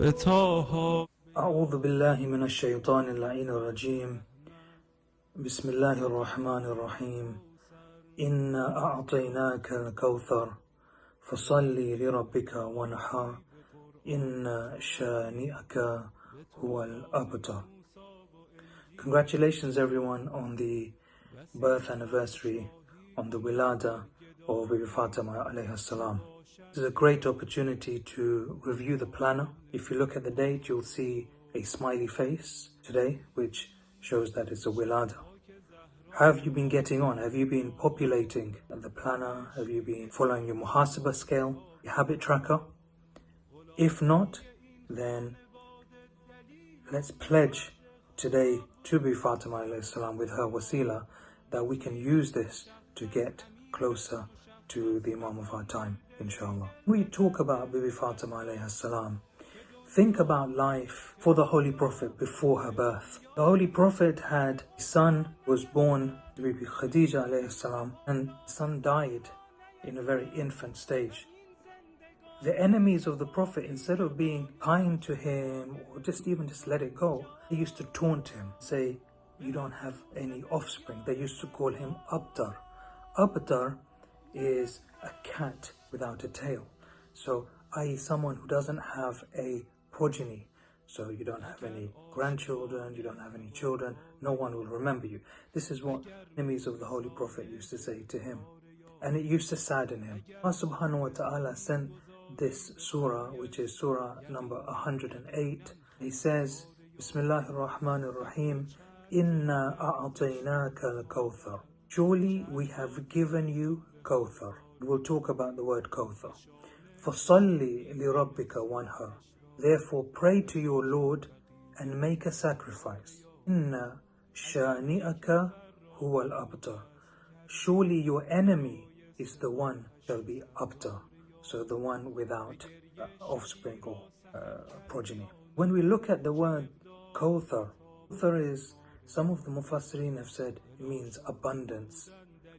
أعوذ بالله من الشيطان اللعين الرجيم بسم الله الرحمن الرحيم إنا أعطيناك الكوثر فصل لربك وانحر إن شانئك هو الأبتر. Congratulations everyone on the birth anniversary, on the wilada of Bibi Fatema alayhi salam. This is a great opportunity to review the planner. If you look at the date, you'll see a smiley face today, which shows that it's a wilada. How have you been getting on? Have you been populating the planner? Have you been following your muhasabah scale, your habit tracker? If not, then let's pledge today to Bibi Fatema alayhi salam with her wasila that we can use this to get closer to the Imam of our time, inshallah. We talk about Bibi Fatema alayhi salam. Think about life for the Holy Prophet before her birth. The Holy Prophet had a son who was born to Bibi Khadija alayhi salam, and the son died in a very infant stage. The enemies of the Prophet, instead of being kind to him or just let it go, they used to taunt him, say, you don't have any offspring. They used to call him Abtar. Abtar is a cat without a tail. So, i.e. someone who doesn't have a progeny. So you don't have any grandchildren, you don't have any children, no one will remember you. This is what enemies of the Holy Prophet used to say to him. And it used to sadden him. Allah subhanahu wa ta'ala sent this surah, which is surah number 108. He says, Bismillahir Rahmanir Rahim, Inna a'ataynaka al-kawthar. Surely we have given you Kawthar. We'll talk about the word Kawthar. فَصَلِّ لِرَبِّكَ وَانْحَرْ. Therefore pray to your Lord and make a sacrifice. إِنَّ شَانِئَكَ هُوَ الْأَبْتَرُ. Surely your enemy is the one shall be Abtar. So the one without offspring or progeny. When we look at the word Kawthar, Kawthar is, some of the Mufassirin have said it means abundance,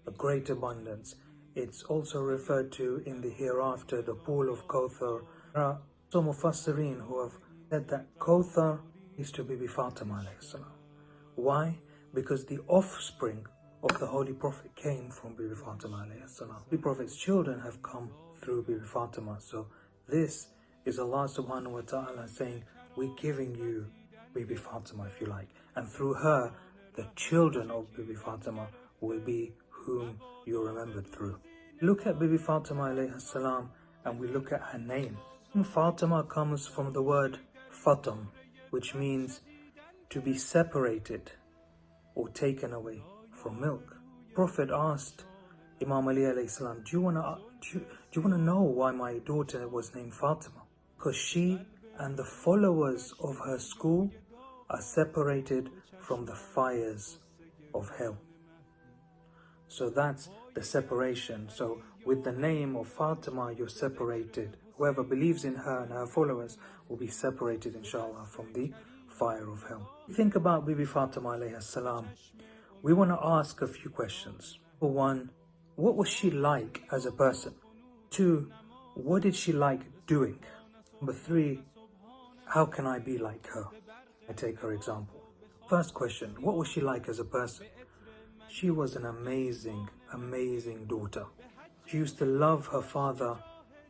a great abundance. It's also referred to in the hereafter, the pool of Kawthar. There are some Mufassirin who have said that Kawthar is to Bibi Fatema alayhi salam. Why? Because the offspring of the Holy Prophet came from Bibi Fatema alayhi salam. The Prophet's children have come through Bibi Fatema. So this is Allah subhanahu wa ta'ala saying, we're giving you Bibi Fatema if you like. And through her, the children of Bibi Fatema will be whom you're remembered through. Look at Bibi Fatema alayhi salam and we look at her name. Fatima comes from the word Fatam, which means to be separated or taken away from milk. Prophet asked Imam Ali alayhi salam, do you want to know why my daughter was named Fatima? Because she and the followers of her school are separated from the fires of hell. So that's the separation. So with the name of Fatima, you're separated. Whoever believes in her and her followers will be separated, inshallah, from the fire of hell. Think about Bibi Fatema alayhi salam. We want to ask a few questions. Number one, what was she like as a person? Two, what did she like doing? Number three, how can I be like her? I take her example. First question, what was she like as a person? She was an amazing, amazing daughter. She used to love her father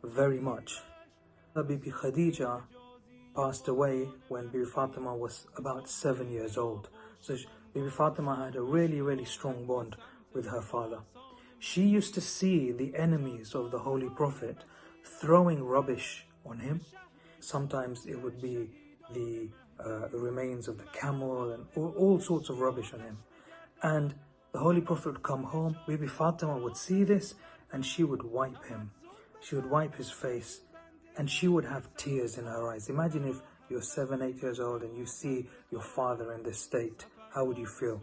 very much. Bibi Khadija passed away when Bibi Fatema was about 7 years old. So Bibi Fatema had a really, really strong bond with her father. She used to see the enemies of the Holy Prophet throwing rubbish on him. Sometimes it would be the remains of the camel and all sorts of rubbish on him. And the Holy Prophet would come home, Bibi Fatema would see this and she would wipe him. She would wipe his face and she would have tears in her eyes. Imagine if you're 7, 8 years old and you see your father in this state. How would you feel?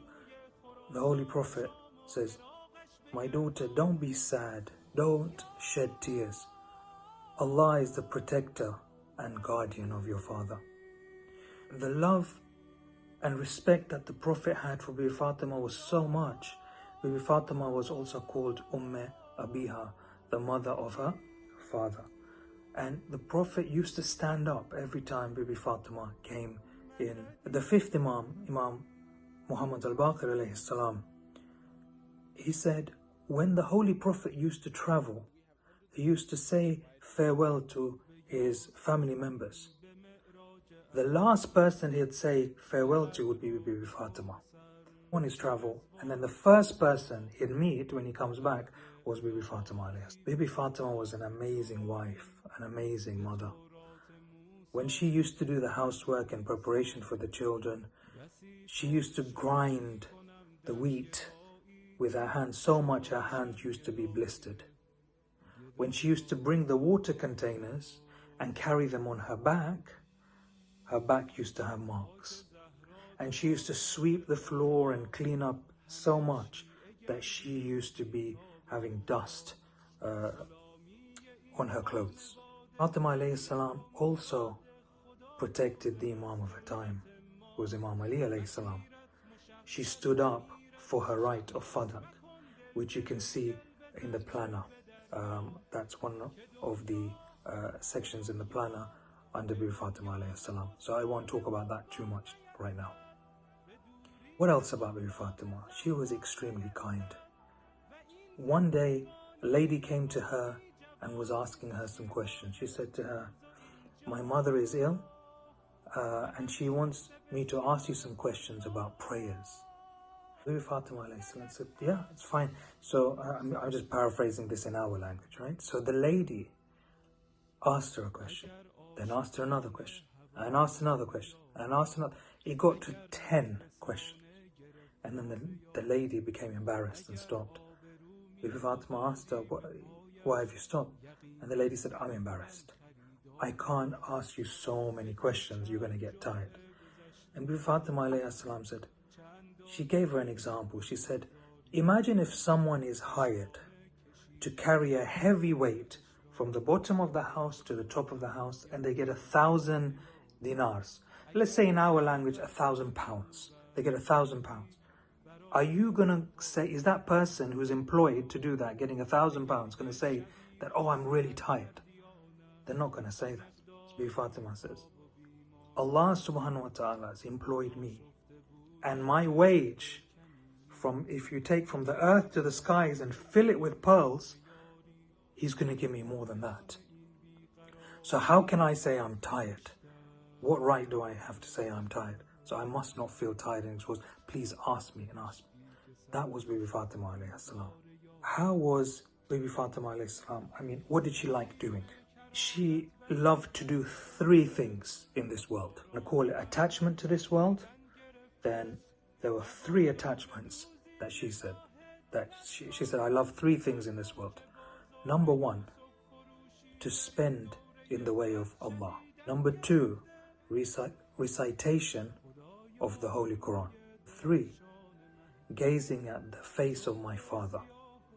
The Holy Prophet says, my daughter, don't be sad. Don't shed tears. Allah is the protector and guardian of your father. The love and respect that the Prophet had for Bibi Fatema was so much. Bibi Fatema was also called Abiha, the mother of her father. And the Prophet used to stand up every time Bibi Fatima came in. The fifth Imam, Imam Muhammad al-Baqir alayhi salam, he said, when the Holy Prophet used to travel, he used to say farewell to his family members. The last person he'd say farewell to would be Bibi Fatima on his travel, and then the first person he'd meet when he comes back was Bibi Fatima. Bibi Fatima was an amazing wife, an amazing mother. When she used to do the housework in preparation for the children, she used to grind the wheat with her hands so much her hands used to be blistered. When she used to bring the water containers and carry them on her back used to have marks. And she used to sweep the floor and clean up so much that she used to be having dust on her clothes. Fatima alayhi salam also protected the Imam of her time, who was Imam Ali alayhi salam. She stood up for her right of fadak, which you can see in the planner. That's one of the sections in the planner under Bibi Fatima alayhi salam. So I won't talk about that too much right now. What else about Bibi Fatima? She was extremely kind. One day, a lady came to her and was asking her some questions. She said to her, my mother is ill and she wants me to ask you some questions about prayers. Bibi Fatima said, yeah, it's fine. So I'm just paraphrasing this in our language, right? So the lady asked her a question, then asked her another question, and asked another question, and asked another. It got to 10 questions. And then the lady became embarrassed and stopped. Bibi Fatima asked her, why have you stopped? And the lady said, I'm embarrassed. I can't ask you so many questions, you're going to get tired. And Bibi Fatima alayhi salam said, she gave her an example. She said, imagine if someone is hired to carry a heavy weight from the bottom of the house to the top of the house, and they get 1,000 dinars. Let's say in our language, 1,000 pounds. They get 1,000 pounds. Are you going to say, is that person who's employed to do that, getting 1,000 pounds, going to say that, oh, I'm really tired? They're not going to say that. Bibi Fatima says, Allah subhanahu wa ta'ala has employed me, and my wage, from if you take from the earth to the skies and fill it with pearls, He's going to give me more than that. So how can I say I'm tired? What right do I have to say I'm tired? So I must not feel tired, and it was, please ask me and ask me. That was Bibi Fatima alayhi salam. How was Bibi Fatima alayhi salam? I mean, what did she like doing? She loved to do 3 things in this world. I call it attachment to this world. Then there were 3 attachments that she said. She said, I love 3 things in this world. Number 1, to spend in the way of Allah. Number 2, recitation of the Holy Quran. 3, gazing at the face of my father,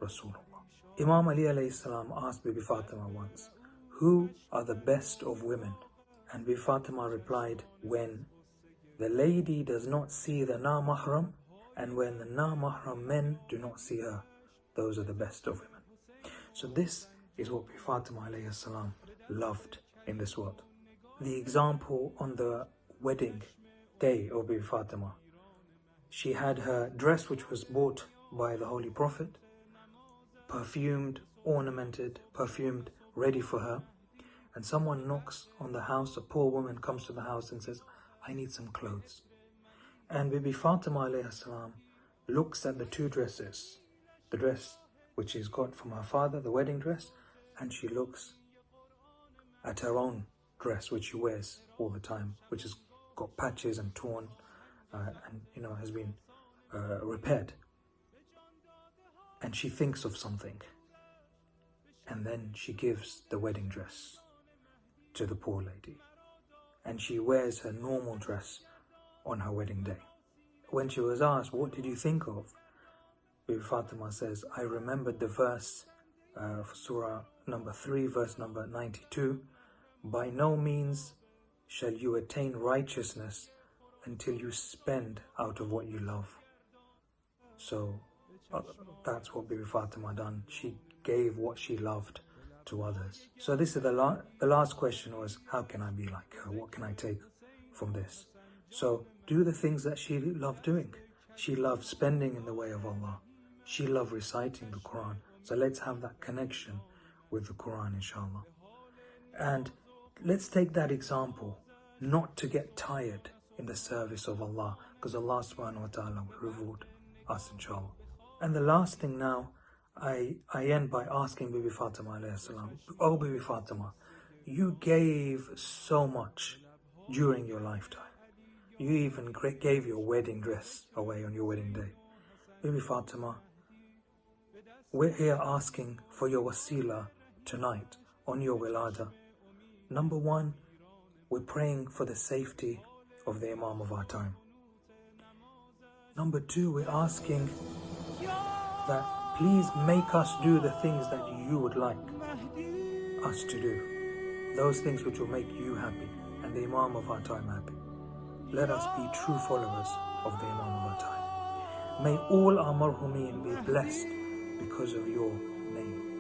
Rasulullah. Imam Ali alayhi salam asked Bibi Fatima once, who are the best of women? And Bibi Fatima replied, when the lady does not see the na-mahram, and when the na-mahram men do not see her, those are the best of women. So this is what Bibi Fatima alayhi salam loved in this world. The example on the wedding day of Bibi Fatima, she had her dress which was bought by the Holy Prophet, perfumed, ornamented, perfumed, ready for her. And someone knocks on the house, a poor woman comes to the house and says, I need some clothes. And Bibi Fatima alayhi salam looks at the 2 dresses, the dress which she's got from her father, the wedding dress, and she looks at her own dress which she wears all the time, which has got patches and torn and has been repaired. And she thinks of something, and then she gives the wedding dress to the poor lady, and she wears her normal dress on her wedding day. When she was asked, what did you think of? Bibi Fatima says, I remembered the verse for Surah number 3, verse number 92, by no means shall you attain righteousness until you spend out of what you love. So that's what Bibi Fatima done. She gave what she loved to others. So this is the last question was, how can I be like her? What can I take from this? So do the things that she loved doing. She loved spending in the way of Allah. She loved reciting the Quran. So let's have that connection with the Quran, inshallah. And let's take that example, not to get tired in the service of Allah, because Allah subhanahu wa ta'ala will reward us, inshallah. And the last thing now, I end by asking Bibi Fatema alayhi salam, oh Bibi Fatema, you gave so much during your lifetime. You even gave your wedding dress away on your wedding day. Bibi Fatema, we're here asking for your wasila tonight on your wilada. Number one, we're praying for the safety of the Imam of our time. Number two, we're asking that please make us do the things that you would like us to do. Those things which will make you happy and the Imam of our time happy. Let us be true followers of the Imam of our time. May all our marhumeen be blessed because of your name.